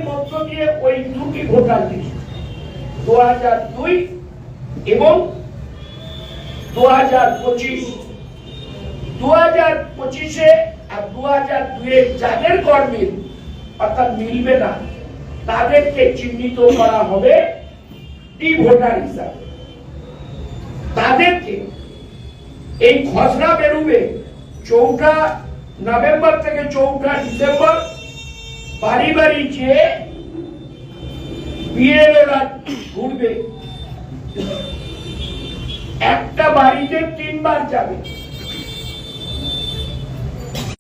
মধ্য দিয়ে ওই দুটি ভোটার লিস্ট 2002 এবং 2025 2025-এ আর 2002-এ যাদের কর্মী অর্থাৎ মিলবে না তাদেরকে চিহ্নিত করা হবে টি ভোটার হিসাবে। তাদেরকে এই খসড়া বেরোবে 4 নভেম্বর থেকে 4 ডিসেম্বর বাড়ি বাড়ি যে বিএলওরা ঘুরবে, একটা বাড়িতে 3 বার যাবে।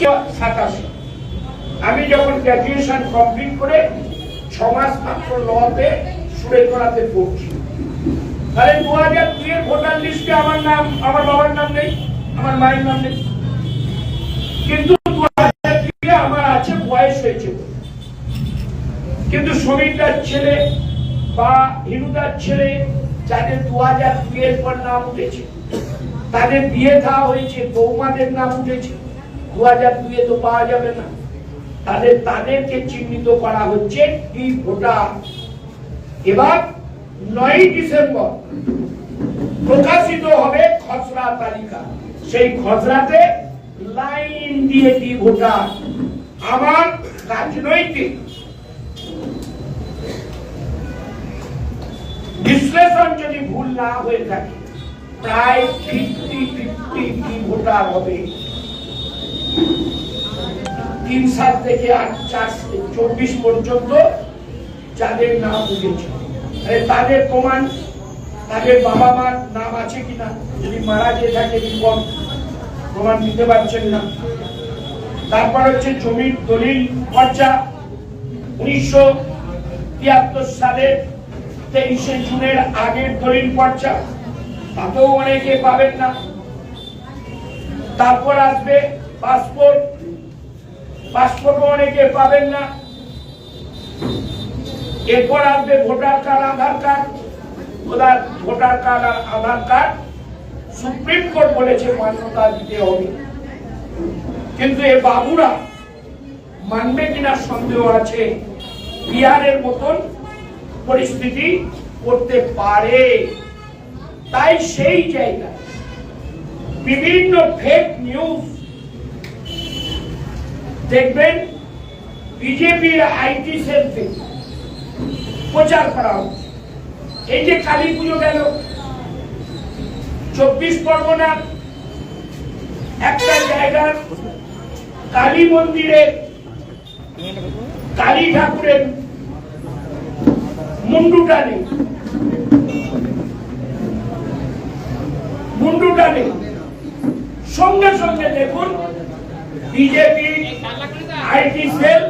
27 আমি যখন গ্র্যাজুয়েশন কমপ্লিট করে 6 মাস মাত্র লতে সুরেখরাতে পড়ছি, তাহলে 2002 এর ভোটার লিস্টে আমার নাম, আমার বাবার নাম নেই, আমার মায়ের নাম নেই, কিন্তু 2002-এ আমার আছে, বয়স হয়েছে। কিন্তু সমীরদার ছেলে বা হিরুদার ছেলে যাদের 2002 এর পর নাম উঠেছে, তাদের বিয়ে দেওয়া হয়েছে, বৌমাদের নাম উঠেছে, 2002-এ তো পাওয়া যাবে না, তাদেরকে চিহ্নিত করা হচ্ছে টি ভোটার। এবার 9 ডিসেম্বর প্রকাশিত হবে খসড়া তালিকা। সেই খসড়াতে লাইন দিয়ে টি ভোটার। আমার রাজনৈতিক বিশ্লেষণ যদি ভুল না হয়ে থাকে, প্রায় 50-50 টি ভোটার হবে। 3 সাল থেকে 24 পর্যন্ত যাদের নাম উঠেছে, তাদের প্রমাণ, তাদের বাবা মার নাম আছে কিনা, যদি মারা যেয়ে থাকে প্রমাণ দিতে পারছেন না। তারপর হচ্ছে জমির দলিল পর্চা 1973 সালের 23শে জুনের আগের দলিল পর্চা, তাতেও অনেকে পাবেন না। তারপর আসবে পাসপোর্টও অনেকে পাবেন না। এরপর আসবে ভোটার কার্ড, আধার কার্ড। ভোটার কার্ড আর আধার কার্ড সুপ্রিম কোর্ট বলেছে মান্যতা দিতে হবে, কিন্তু এ বাবুরা মানবে কিনা সন্দেহ আছে। বিহারের মতন পরিস্থিতি করতে পারে। তাই সেই জায়গায় বিভিন্ন ফেক নিউজ দেখবেন বিজেপির আইটি সেল থেকে প্রচার করা হচ্ছে। এই যে কালী পুজো গেল, 24 পরগনার একটা জায়গার কালী মন্দিরে কালী ঠাকুরের মুন্ডুটা নেই, সঙ্গে সঙ্গে দেখুন বিজেপি আইটি সেল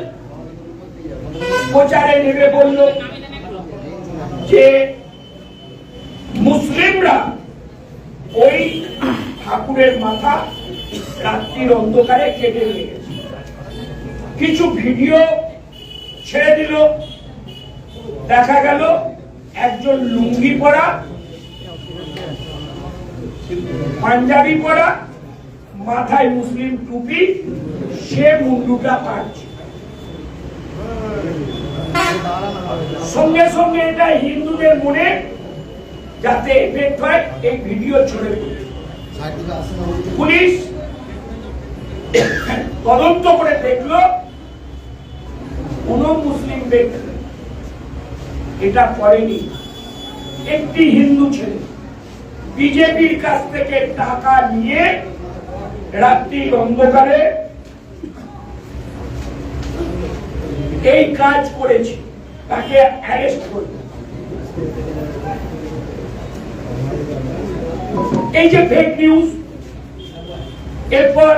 প্রচারে নেমে বলল যে মুসলিমরা ওই ঠাকুরের মাথা রাত্রির অন্ধকারে কেটে নিয়ে গেছে। কিছু ভিডিও ছেড়ে দিল, দেখা গেল একজন লুঙ্গি পরা, পাঞ্জাবি পরা, মাথায় মুসলিম টুপি, সে মুন্ডুটা কাটছে। সঙ্গে সঙ্গে এটা হিন্দুদের মনে যাতে এফেক্ট হয়, এই ভিডিও ছড়ে পড়ে পুলিশ তদন্ত করে দেখলো কোন মুসলিম ব্যক্তি এটা করেনি। একটি হিন্দু ছেলে বিজেপির কাছ থেকে টাকা নিয়ে রাত্রির অন্ধকারে এই কাজ করেছে, তাকে অ্যারেস্ট করবে। এই যে ফেক নিউজ, এরপর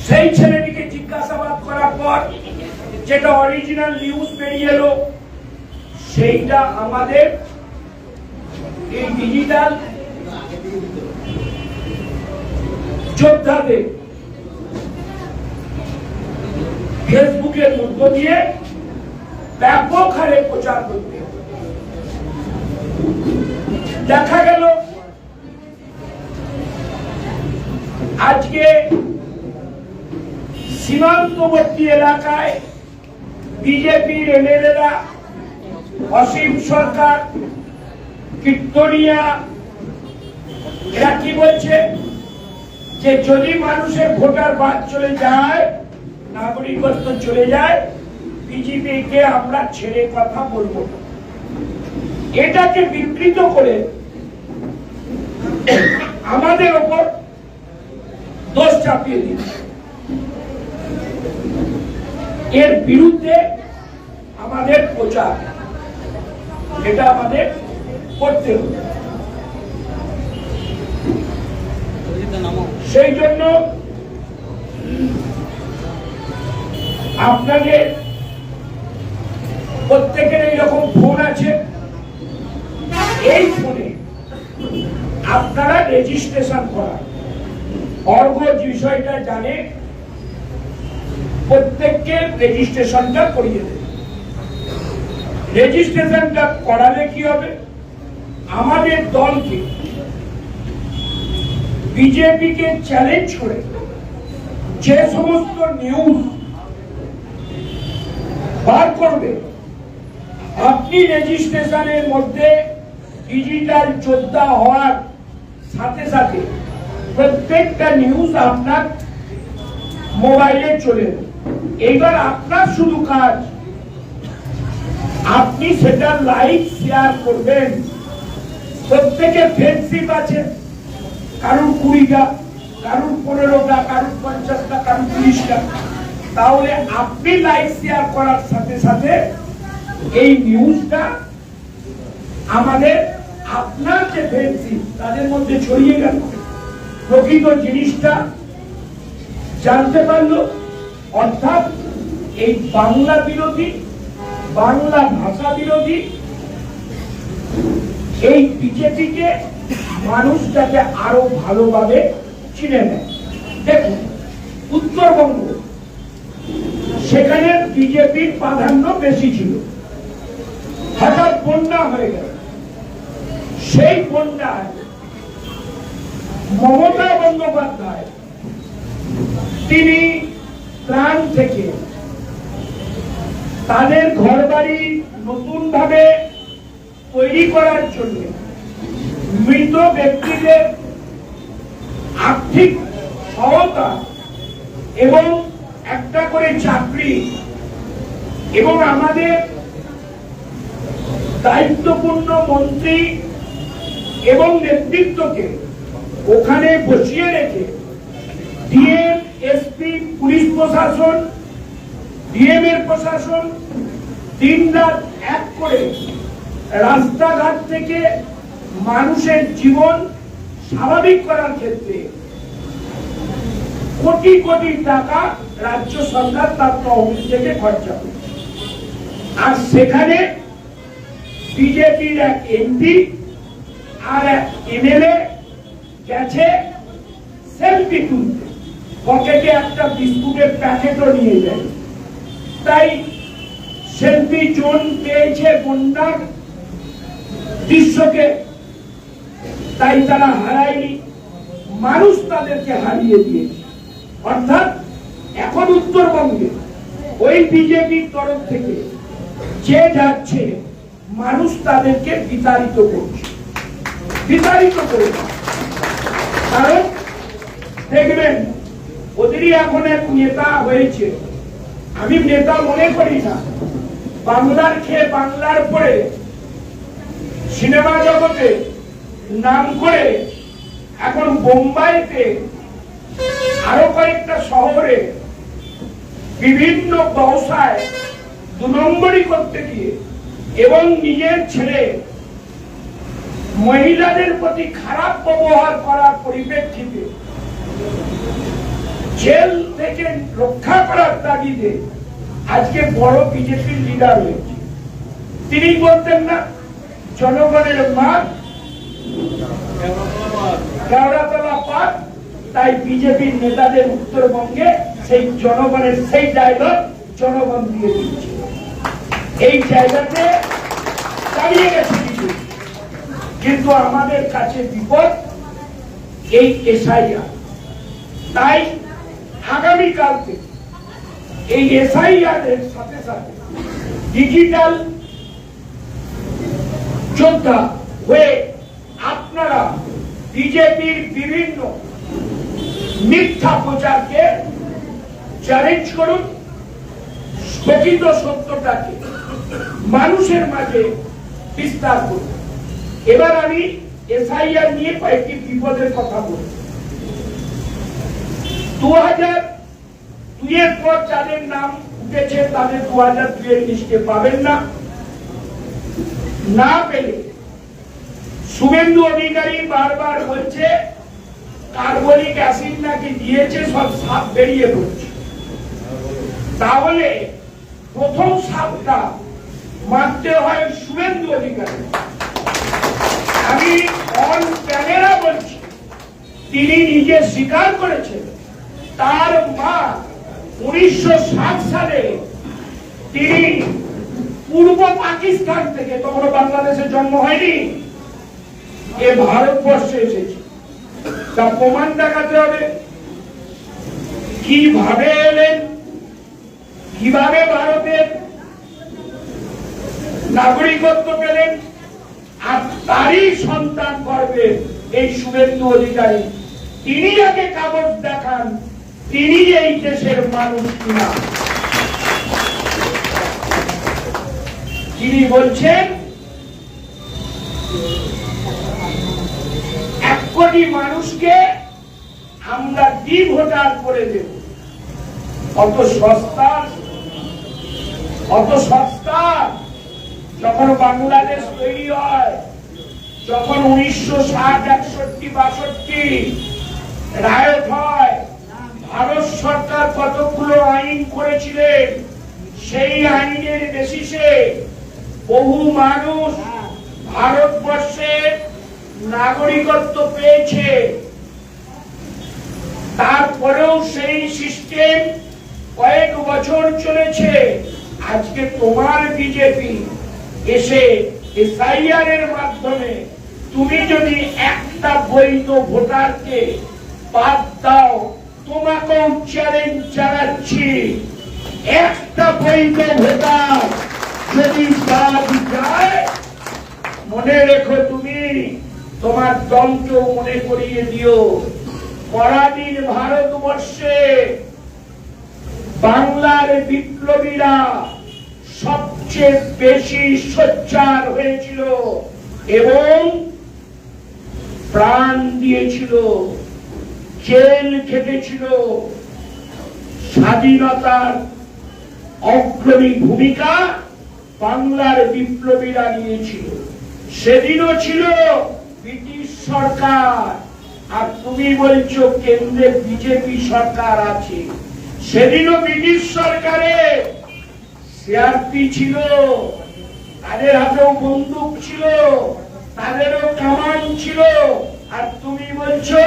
সেই ছেলেটিকে জিজ্ঞাসাবাদ করার পর যেটা অরিজিনাল নিউজ বেরিয়ে এলো, সেইটা আমাদের এই ডিজিটাল যোদ্ধাদের ফেসবুকের মধ্য দিয়ে ব্যাপক হারে প্রচার করতে দেখা গেল। আজকে সীমান্তবর্তী এলাকায় বিজেপির এমএলএরা, অসীম সরকার, কীর্তনিয়া, এরা কি বলছে যে যদি মানুষের ভোটার বাদ চলে যায়, নাগরিকত্ব চলে যায়, বিজেপিকে আমরা ছেড়ে কথা বলবো না। এটাকে বিকৃত করে আমাদের ওপর দোষ চাপিয়ে দিচ্ছে। এর বিরুদ্ধে আমাদের প্রচার, এটা আমাদের করতে হবে। সেই জন্য আপনাদের প্রত্যেকের এইরকম ফোন আছে, এই ফোনে আপনারা রেজিস্ট্রেশন করা, অর্ঘ বিষয়টা জানে, প্রত্যেককে রেজিস্ট্রেশনটা করিয়ে দেবে। রেজিস্ট্রেশনটা করালে কি হবে, আমাদের দলকে বিজেপিকে চ্যালেঞ্জ করে যে সমস্ত নিউজ বার করবে, আপনি রেজিস্ট্রেশনের মধ্যে ডিজিটাল যোদ্ধা হওয়ার সাথে সাথে প্রত্যেকটা নিউজ আপনার মোবাইলে চলে যাবে। এইবার আপনার শুধু কাজ, আপনি সেটা লাইক শেয়ার করবেন। প্রত্যেকের ফ্রেন্ডশিপ আছে, কারুর 20টা, কারুর 15টা, কারুর 50টা, কারুর 30টা। তাহলে আপনি লাইক শেয়ার করার সাথে সাথে এই নিউজটা আমাদের আপনার যে ফ্রেন্ডশিপ তাদের মধ্যে ছড়িয়ে গেল, প্রকৃত জিনিসটা জানতে পারলো। অর্থাৎ এই বাংলা বিরোধী, বাংলা ভাষা বিরোধী এই বিজেপিকে মানুষ যাতে আরো ভালোভাবে চিনে নেয়। দেখুন, উত্তরবঙ্গ, সেখানে বিজেপির প্রাধান্য বেশি ছিল, হঠাৎ বন্যা হয়ে গেল। সেই বন্যায় মমতা বন্দ্যোপাধ্যায় তিনি ত্রাণ থেকে তাদের ঘরবাড়ি নতুন ভাবে তৈরি করার জন্য মৃত ব্যক্তিদের আর্থিক সহায়তা এবং একটা করে চাকরি এবং আমাদের দায়িত্বপূর্ণ মন্ত্রী এবং নেতৃত্বকে ওখানে বসিয়ে রেখে ডিএম, এসপি, পুলিশ প্রশাসন, ডিএম এর প্রশাসন দিন রাত এক করে রাস্তাঘাট থেকে মানুষের জীবন স্বাভাবিক করার ক্ষেত্রে কোটি কোটি টাকা রাজ্য সরকার তার তহবিল থেকে খরচা করছে। আর সেখানে বিজেপির এক এমপি আর এক এমএলএ গেছে সেলফি তুলতে, পকেটে একটা বিস্কুটের প্যাকেটও নিয়ে যায়। তাই সেলফি জোন পেয়েছে বন্যার দৃশ্যকে, তাই তারা হারায়নি, মানুষ তাদেরকে হারিয়ে দিয়েছে। অর্থাৎ এখন উত্তরবঙ্গে ওই বিজেপির তরফ থেকে যে যাচ্ছে, মানুষ তাদেরকে বিতাড়িত করছে, বিতাড়িত করেছে। কারণ দেখবেন ওদেরই এখন এক নেতা হয়েছে, আমি নেতা মনে করি না, বাংলার খেয়ে বাংলার পরে সিনেমা জগতে নাম করে এখন বোম্বাইতে আরো কয়েকটা শহরে বিভিন্ন ব্যবসায় 2 নম্বরই করতে গিয়ে এবং নিজের ছেলে মহিলাদের প্রতি খারাপ ব্যবহার করার পরিপ্রেক্ষিতে জেল থেকে রক্ষা করার তাগিদে আজকে বড় বিজেপির লিডার হয়েছে। তিনি বলতেন না, জনগণের মাঠ কেওড়াতলা পাঠ, তাই বিজেপির নেতাদের উত্তরবঙ্গে সেই জনগণের সেই ডায়লগ জনগণ দিয়ে দিচ্ছে। এই জায়গাতে দাঁড়িয়ে গেছে বিজেপি। কিন্তু আমাদের কাছে বিপদ এই এসআইআর। তাই আগামীকাল থেকে এই এসআইআর এর সাথে সাথে ডিজিটাল যোদ্ধা হয়ে আপনারা বিজেপির বিভিন্ন মিথ্যা প্রচারকে চ্যালেঞ্জ করুন, প্রকৃত সত্যটাকে মানুষের মাঝে বিস্তার করুন। এবার আমি এসআইআর নিয়ে কয়েকটি বিপদের কথা বলি। 2002 এর পর যাদের নাম উঠেছে তাদের 2002 এর লিস্টে পাবেন না। না পেলে শুভেন্দু অধিকারী বারবার বলছে কার্বনিক অ্যাসিড নাকি দিয়েছে, সব সাপ বেরিয়ে পড়ছে। তাহলে প্রথম সাপটা মারতে হয় শুভেন্দু অধিকারী। আমি অন ক্যামেরা বলছি, তিনি নিজে স্বীকার করেছেন তার মা 1960 সালে তিনি পূর্ব পাকিস্তান থেকে, তখন বাংলাদেশে জন্ম হয়নি, এ ভারতবর্ষে এসেছে। তা প্রমাণ দেখাতে হবে কিভাবে এলেন, কিভাবে ভারতের নাগরিকত্ব পেলেন, আর তারই সন্তান করবে এই শুভেন্দু অধিকারী। তিনি যাকে কাগজ দেখান তিনি এই দেশের মানুষ কিনা। তিনি বলছেন 1 কোটি মানুষকে আমরা ভোটার করে দেব। অত সস্তা, অত সস্তা। যখন বাংলাদেশ তৈরি হয়, যখন 1960, 61, 62 রায়ত হয়, ভারত সরকার কতগুলো আইন করেছিলেন। সেই আইনের বেসিসে বহু মানুষ ভারতবর্ষের নাগরিকত্ব পেয়েছে। তারপরেও সেই সিস্টেম কয়েক বছর চলেছে। আজকে তোমার বিজেপি এসে এসআইআর এর মাধ্যমে তুমি যদি একটা বৈধ ভোটারকে বাদ দাও, তোমাকেও চ্যালেঞ্জ জানাচ্ছি, একটা বৈধ ভোটার যদি বাদ যায়, মনে রেখো তুমি তোমার দলকেও মনে করিয়ে দিও। পরাধীন ভারতবর্ষে বাংলার বিপ্লবীরা সবচেয়ে বেশি সোচ্চার হয়েছিল এবং প্রাণ দিয়েছিল, জেল খেটেছিল। স্বাধীনতার অগ্রণী ভূমিকা বাংলার বিপ্লবীরা নিয়েছিল। সেদিনও ছিল ব্রিটিশ সরকার, আর তুমি বলছো কেন্দ্রে বিজেপি সরকার আছে। সেদিনও ব্রিটিশ সরকারের সিআরপি ছিল, তাদের হাতেও বন্দুক ছিল, তাদেরও কামান ছিল। আর তুমি বলছো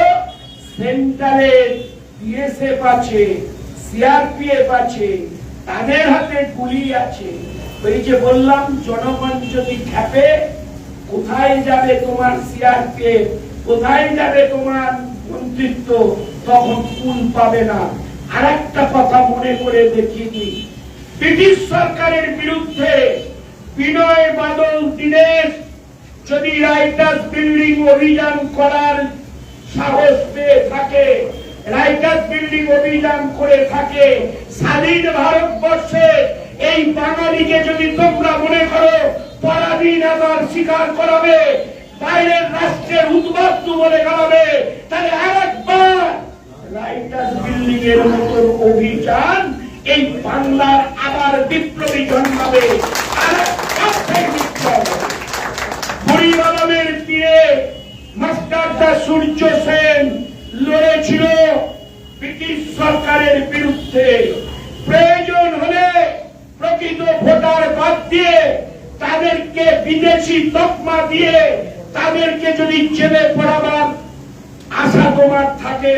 সেন্টারে বিএসএফ আছে, সিআরপিএফ আছে, তাদের হাতে গুলি আছে। ওই যে বললাম, জনগণ যদি খেপে, কোথায় যাবে তোমার সিআরপিএফ, কোথায় যাবে তোমার মন্ত্রিত্ব, তখন কুল পাবে না। আর একটা কথা মনে করে দেখিয়ে দিই, ব্রিটিশ সরকারের বিরুদ্ধে বিনয় বাদল দীনেশ যদি রাইটার্স বিল্ডিং অভিযান করার সাহস পেয়ে থাকে, রাইটার্স বিল্ডিং অভিযান করে থাকে, স্বাধীন ভারতবর্ষে এই বাঙালিকে যদি তোমরা মনে করো পরাধীনতার স্বীকার করাবে, বাইরের রাষ্ট্রের উদ্বাস্তু বলে গেলাবে, তাহলে আরেকবার রাইটার্স বিল্ডিং এর মতন অভিযান এই বাংলার আবার বিপ্লবী জন্মাবে। বুড়িবালামের তীরে মাস্টারদা সূর্য সেন লড়েছিল ব্রিটিশ সরকারের বিরুদ্ধে। প্রয়োজন হলে প্রকৃত ভোটার বাদ দিয়ে, তাদেরকে বিদেশি তকমা দিয়ে, তাদেরকে যদি জেলে পড়াবার আশা তোমার থাকে,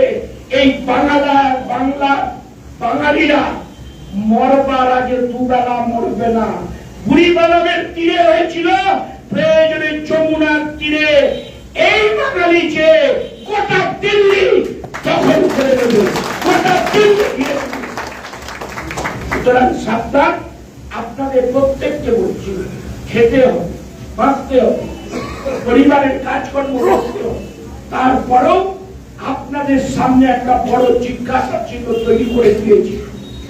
এই বাঙালিরা মরবার আগে দুবেলা মরবে না। বুড়িবালামের তীরে হয়েছিল, প্রয়োজনে যমুনার তীরে এই বাঙালি যে গোটা দিল্লি দখল করে দেবে, গোটা দিল্লি। সুতরাং সাবধান। আপনাদের প্রত্যেককে বলছি, খেতে হবে, বাঁচতে হবে, পরিবারের কাজকর্ম করতে হবে। তারপরেও আপনাদের সামনে একটা বড় জিজ্ঞাসা চিহ্ন তৈরি করে দিয়েছি,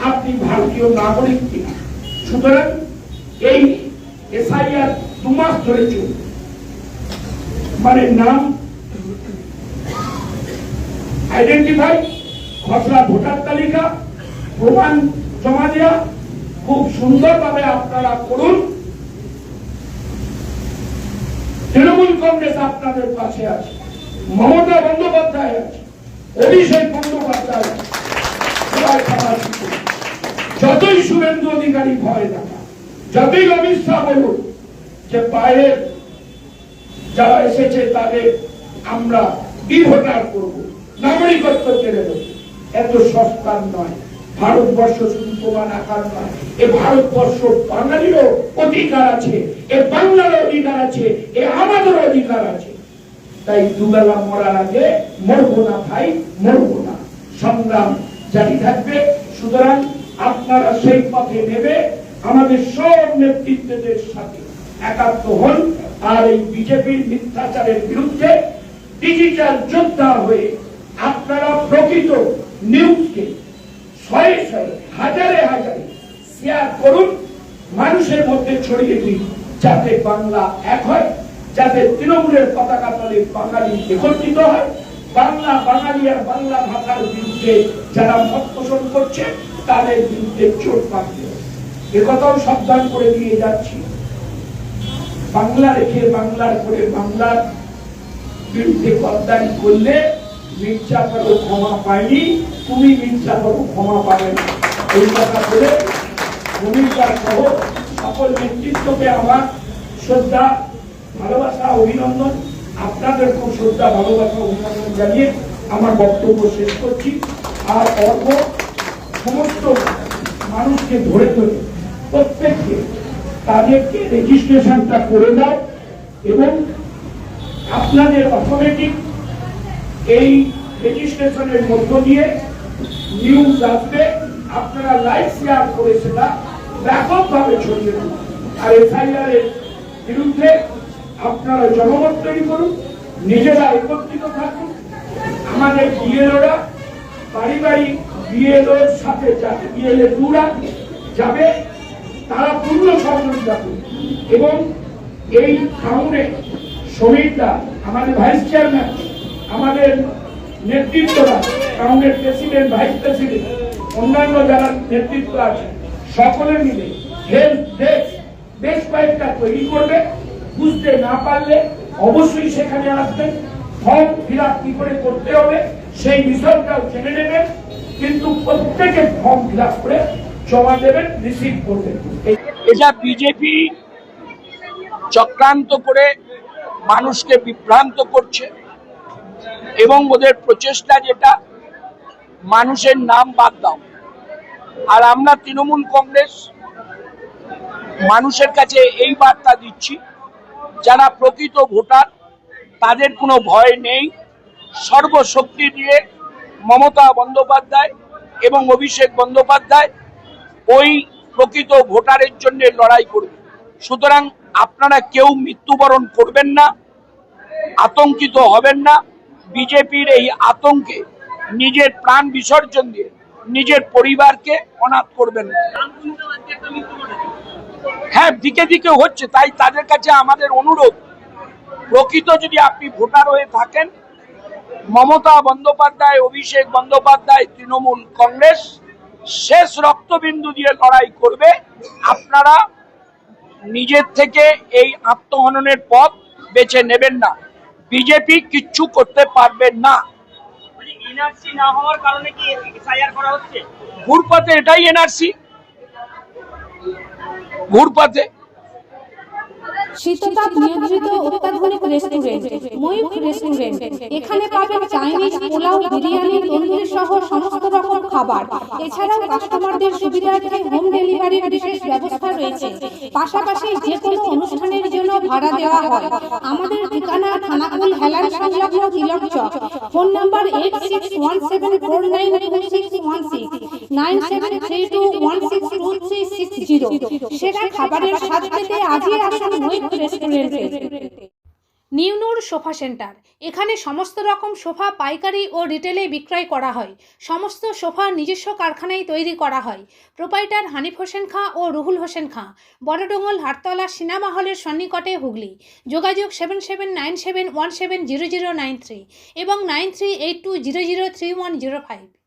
আপনি ভারতীয় নাগরিক কিনা। সুতরাং এই এসআইআর 2 মাস ধরে চলবে, মানে নাম আইডেন্টিফাই, খসড়া ভোটার তালিকা, প্রমাণ জমা দেওয়া খুব সুন্দরভাবে আপনারা করুন। তৃণমূল কংগ্রেস আপনাদের পাশে আছে, মমতা বন্দ্যোপাধ্যায় আছে, অভিষেক বন্দ্যোপাধ্যায় আছে। যতই শুভেন্দু অধিকারী ভয় দেখা, যতই অমিত শাহ বলুন যে বাইরের যারা এসেছে তাদের আমরা ভোটার করবো, নাগরিকত্ব কেড়ে দেব, এত সস্তা নয়। ভারতবর্ষ শুধু তোমার আকার নয়, এ ভারতবর্ষ বাঙালিরও অধিকার আছে, এ বাংলার অধিকার আছে, এ আমাদের অধিকার আছে। তাই দুবেলা মরার আগে মরবো না ভাই, মরবো না, সংগ্রাম জারি থাকবে। সুতরাং আপনারা সেই পথে নেবে, আমাদের সব নেতৃত্বদের সাথে একাত্ম হন, আর এই বিজেপির মিথ্যাচারের বিরুদ্ধে ডিজিটাল যোদ্ধা হয়ে আপনারা প্রকৃত নিউজকে শয়ে শয়ে, হাজারে হাজারে শেয়ার করুন, মানুষের মধ্যে ছড়িয়ে দিন, যাতে বাংলা এক হয়, যাতে তৃণমূলের পতাকা তলে বাঙালি একত্রিত হয়, বাংলা বাঙালি আর বাংলা ভাষার বিরুদ্ধে যারা মত পোষণ করছে তাদের বিরুদ্ধে চোট পাবে। একথাও সাবধান করে দিয়ে যাচ্ছি, বাংলা রেখে বাংলার করে বাংলার বিরুদ্ধে গদ্দারি করলে মির্জাফরও ক্ষমা পায়নি, তুমি মির্জাফরও ক্ষমা পাবে না। এই কথা বলে ভূমিকা সহ সকল নেতৃত্বকে আমার শ্রদ্ধা, ভালোবাসা, অভিনন্দন, আপনাদের খুব শ্রদ্ধা, ভালোবাসা, অভিনন্দন জানিয়ে আমার বক্তব্য শেষ করছি। আর অল্প সমস্ত মানুষকে ধরে ধরে প্রত্যেককে তাদেরকে রেজিস্ট্রেশনটা করে দাও, এবং আপনাদের অটোমেটিক এই রেজিস্ট্রেশনের মধ্য দিয়ে নিউজ আসবে, আপনারা লাইভ শেয়ার করে সেটা ব্যাপকভাবে ছড়িয়ে দিন। আর এসআইআর এর বিরুদ্ধে আপনারা জনমত তৈরি করুন, নিজেরা একত্রিত থাকুন। আমাদের বিএলওরা বাড়ি বাড়ি বিএলওর সাথে বিএলএরা যাবে, তারা পূর্ণ সহযোগিতা করবে, এবং এই টাউনে শ্রমিকরা, আমাদের ভাইস চেয়ারম্যান, আমাদের নেতৃত্বরা, টাউনের প্রেসিডেন্ট, ভাইস প্রেসিডেন্ট, অন্যান্য যারা নেতৃত্ব আছে, সকলে মিলে হেল্প ডেস্ক বেশ কয়েকটা তৈরি করবে। বুঝতে না পারলে অবশ্যই সেখানে আসবেন, ফর্ম ফিল আপ কি করে করতে হবে সেই বিষয়টাও জেনে নেবেন, কিন্তু প্রত্যেকে ফর্ম ফিল আপ করে জমা দেবেন, রিসিভ করবেন। এটা বিজেপি চক্রান্ত করে মানুষকে বিভ্রান্ত করছে, এবং ওদের প্রচেষ্টা যেটা মানুষের নাম বাদ দাও। আর আমরা তৃণমূল কংগ্রেস মানুষের কাছে এই বার্তা দিচ্ছি, যারা প্রকৃত ভোটার তাদের কোনো ভয় নেই, সর্বশক্তি দিয়ে মমতা বন্দ্যোপাধ্যায় এবং অভিষেক বন্দ্যোপাধ্যায় ওই প্রকৃত ভোটারের জন্য লড়াই করবে। সুতরাং আপনারা কেউ মৃত্যুবরণ করবেন না, আতঙ্কিত হবেন না। বিজেপির এই আতঙ্কে নিজের প্রাণ বিসর্জন দিয়ে নিজের পরিবারকে অনাথ করবেন না। হ্যাঁ, দিকে দিকে হচ্ছে, তাই তাদের কাছে আমাদের অনুরোধ, প্রকৃত যদি আপনি ভোটার হয়ে থাকেন, মমতা বন্দ্যোপাধ্যায়, অভিষেক বন্দ্যোপাধ্যায়, তৃণমূল কংগ্রেস শেষ রক্তবিন্দু দিয়ে লড়াই করবে। আপনারা নিজের থেকে এই আত্মহননের পথ বেছে নেবেন না, বিজেপি কিচ্ছু করতে পারবেন না। এনআরসি না হওয়ার কারণে কি এসআইআর করা হচ্ছে? ঘুরপথে, এটাই এনআরসি, ঘুরপথে। শীততাপ নিয়ন্ত্রিত অত্যাধুনিক রেস্টুরেন্ট ময়ূখ রেস্টুরেন্ট। এখানে পাবেন চাইনিজ, পোলাও, বিরিয়ানি, তন্দুরি সহ সমস্ত রকম খাবার। এছাড়াও কাস্টমারদের সুবিধার্থে হোম ডেলিভারির বিশেষ ব্যবস্থা রয়েছে। পাশাপাশি যে কোনো অনুষ্ঠানের জন্য ভাড়া দেওয়া হয়। আমাদের ঠিকানা খানাকুল হেলান সংলগ্ন তিলক চক। Phone number 8617492616 9732162360। সেরা খাবারের স্বাদ পেতে আজই আসুন ময়ূখ রেস্টুরেন্টে। নিউনুর সোফা সেন্টার। এখানে সমস্ত রকম সোফা পাইকারি ও রিটেলে বিক্রয় করা হয়। সমস্ত সোফা নিজস্ব কারখানায় তৈরি করা হয়। প্রোপাইটার হানিফ হোসেন খাঁ ও রুহুল হোসেন খাঁ, বড়ডোঙ্গল হাটতলা সিনেমা হলের সন্নিকটে, হুগলি। যোগাযোগ 7797170093 এবং 9382003105।